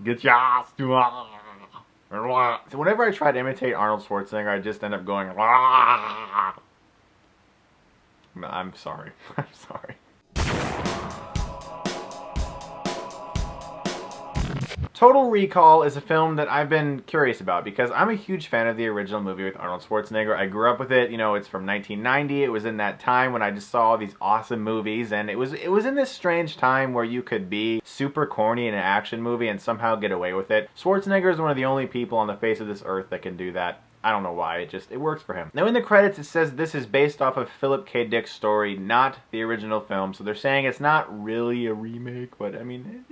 Get your ass to So whenever I try to imitate Arnold Schwarzenegger, I just end up going I'm sorry. I'm sorry. Total Recall is a film that I've been curious about because I'm a huge fan of the original movie with Arnold Schwarzenegger. I grew up with it, you know, it's from 1990. It was in that time when I just saw all these awesome movies, and it was in this strange time where you could be super corny in an action movie and somehow get away with it. Schwarzenegger is one of the only people on the face of this earth that can do that. I don't know why, it works for him. Now in the credits it says this is based off of Philip K. Dick's story, not the original film, so they're saying it's not really a remake, but I mean,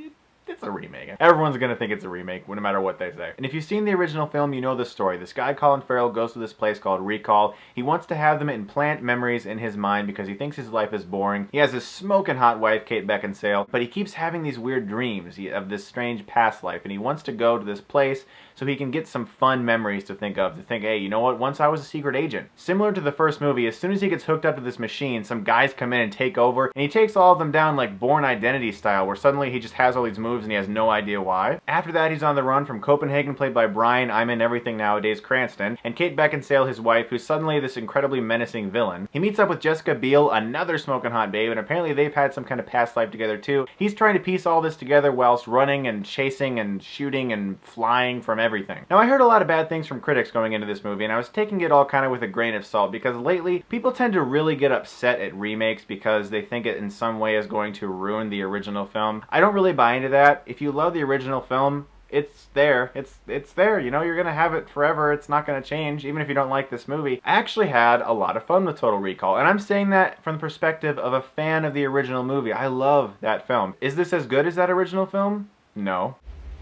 it's a remake. Everyone's gonna think it's a remake, no matter what they say. And if you've seen the original film, you know the story. This guy, Colin Farrell, goes to this place called Recall. He wants to have them implant memories in his mind because he thinks his life is boring. He has this smoking hot wife, Kate Beckinsale, but he keeps having these weird dreams of this strange past life, and he wants to go to this place so he can get some fun memories to think, hey, you know what, once I was a secret agent. Similar to the first movie, as soon as he gets hooked up to this machine, some guys come in and take over, and he takes all of them down like Bourne Identity style, where suddenly he just has all these moves and he has no idea why. After that, he's on the run from Copenhagen, played by Bryan, I'm in Everything Nowadays, Cranston, and Kate Beckinsale, his wife, who's suddenly this incredibly menacing villain. He meets up with Jessica Biel, another smoking hot babe, and apparently they've had some kind of past life together too. He's trying to piece all this together whilst running and chasing and shooting and flying from everything. Now I heard a lot of bad things from critics going into this movie, and I was taking it all kind of with a grain of salt because lately people tend to really get upset at remakes because they think it in some way is going to ruin the original film. I don't really buy into that. If you love the original film, it's there. It's there. You know, you're gonna have it forever. It's not gonna change, even if you don't like this movie. I actually had a lot of fun with Total Recall, and I'm saying that from the perspective of a fan of the original movie. I love that film. Is this as good as that original film? No.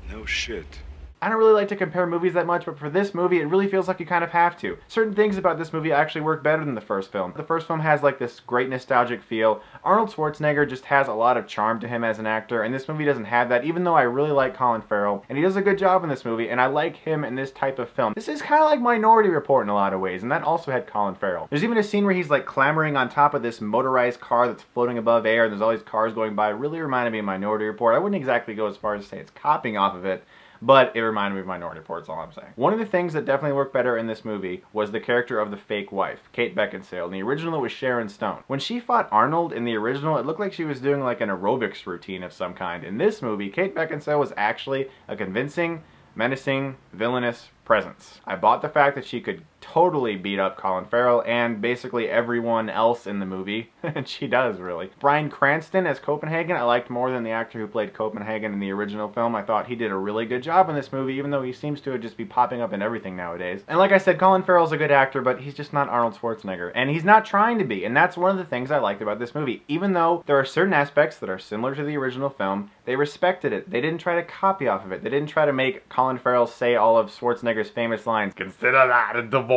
No shit. I don't really like to compare movies that much, but for this movie, it really feels like you kind of have to. Certain things about this movie actually work better than the first film. The first film has like this great nostalgic feel. Arnold Schwarzenegger just has a lot of charm to him as an actor, and this movie doesn't have that, even though I really like Colin Farrell, and he does a good job in this movie, and I like him in this type of film. This is kind of like Minority Report in a lot of ways, and that also had Colin Farrell. There's even a scene where he's like clambering on top of this motorized car that's floating above air, and there's all these cars going by. It really reminded me of Minority Report. I wouldn't exactly go as far as to say it's copying off of it, but it reminded me of Minority Report, is all I'm saying. One of the things that definitely worked better in this movie was the character of the fake wife, Kate Beckinsale. In the original, it was Sharon Stone. When she fought Arnold in the original, it looked like she was doing like an aerobics routine of some kind. In this movie, Kate Beckinsale was actually a convincing, menacing, villainous presence. I bought the fact that she could totally beat up Colin Farrell and basically everyone else in the movie, and she does, really. Bryan Cranston as Copenhagen I liked more than the actor who played Copenhagen in the original film. I thought he did a really good job in this movie, even though he seems to just be popping up in everything nowadays. And like I said, Colin Farrell's a good actor, but he's just not Arnold Schwarzenegger, and he's not trying to be, and that's one of the things I liked about this movie. Even though there are certain aspects that are similar to the original film, they respected it. They didn't try to copy off of it. They didn't try to make Colin Farrell say all of Schwarzenegger's famous lines. Consider that a divorce.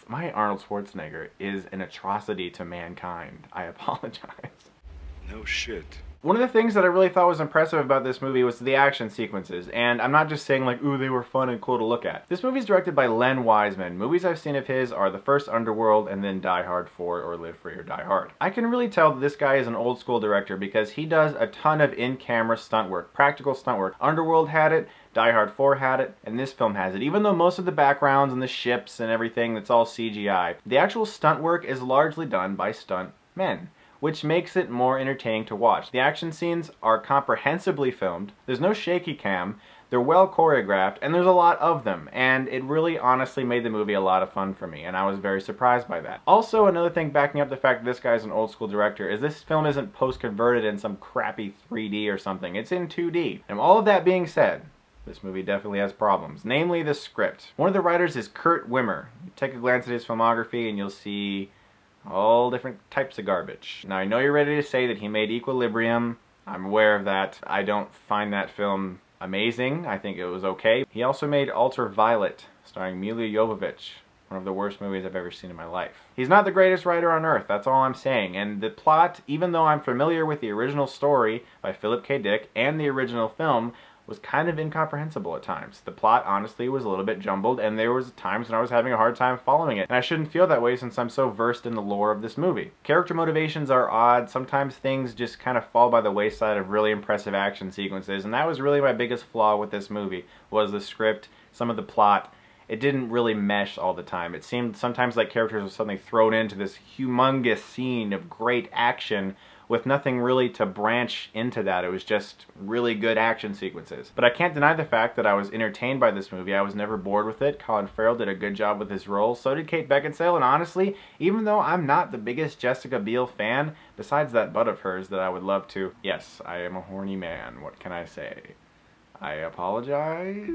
My Arnold Schwarzenegger is an atrocity to mankind. I apologize. No shit. One of the things that I really thought was impressive about this movie was the action sequences, and I'm not just saying like, ooh, they were fun and cool to look at. This movie's directed by Len Wiseman. Movies I've seen of his are the first Underworld and then Die Hard 4 or Live Free or Die Hard. I can really tell that this guy is an old school director because he does a ton of in-camera stunt work, practical stunt work. Underworld had it, Die Hard 4 had it, and this film has it. Even though most of the backgrounds and the ships and everything, that's all CGI, the actual stunt work is largely done by stunt men, which makes it more entertaining to watch. The action scenes are comprehensively filmed, there's no shaky cam, they're well choreographed, and there's a lot of them, and it really honestly made the movie a lot of fun for me, and I was very surprised by that. Also, another thing backing up the fact that this guy's an old school director is this film isn't post-converted in some crappy 3D or something, it's in 2D. And all of that being said, this movie definitely has problems, namely the script. One of the writers is Kurt Wimmer. Take a glance at his filmography and you'll see all different types of garbage. Now I know you're ready to say that he made Equilibrium. I'm aware of that. I don't find that film amazing. I think it was okay. He also made Ultraviolet, starring Milla Jovovich. One of the worst movies I've ever seen in my life. He's not the greatest writer on earth, that's all I'm saying. And the plot, even though I'm familiar with the original story by Philip K. Dick and the original film, was kind of incomprehensible at times. The plot, honestly, was a little bit jumbled, and there was times when I was having a hard time following it. And I shouldn't feel that way since I'm so versed in the lore of this movie. Character motivations are odd. Sometimes things just kind of fall by the wayside of really impressive action sequences, and that was really my biggest flaw with this movie, was the script, some of the plot. It didn't really mesh all the time. It seemed sometimes like characters were suddenly thrown into this humongous scene of great action with nothing really to branch into that. It was just really good action sequences. But I can't deny the fact that I was entertained by this movie. I was never bored with it. Colin Farrell did a good job with his role. So did Kate Beckinsale. And honestly, even though I'm not the biggest Jessica Biel fan, besides that butt of hers that I would love to... Yes, I am a horny man. What can I say? I apologize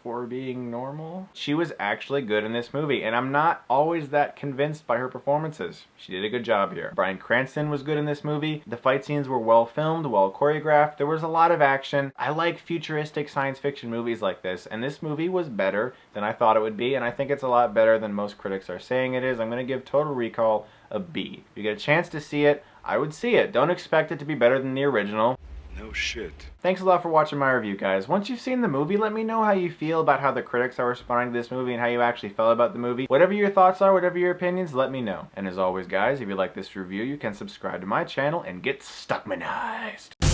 for being normal. She was actually good in this movie, and I'm not always that convinced by her performances. She did a good job here. Bryan Cranston was good in this movie. The fight scenes were well filmed, well choreographed. There was a lot of action. I like futuristic science fiction movies like this, and this movie was better than I thought it would be, and I think it's a lot better than most critics are saying it is. I'm going to give Total Recall a B. If you get a chance to see it, I would see it. Don't expect it to be better than the original. No shit. Thanks a lot for watching my review, guys. Once you've seen the movie, let me know how you feel about how the critics are responding to this movie and how you actually felt about the movie. Whatever your thoughts are, whatever your opinions, let me know. And as always, guys, if you like this review, you can subscribe to my channel and get Stuckmanized.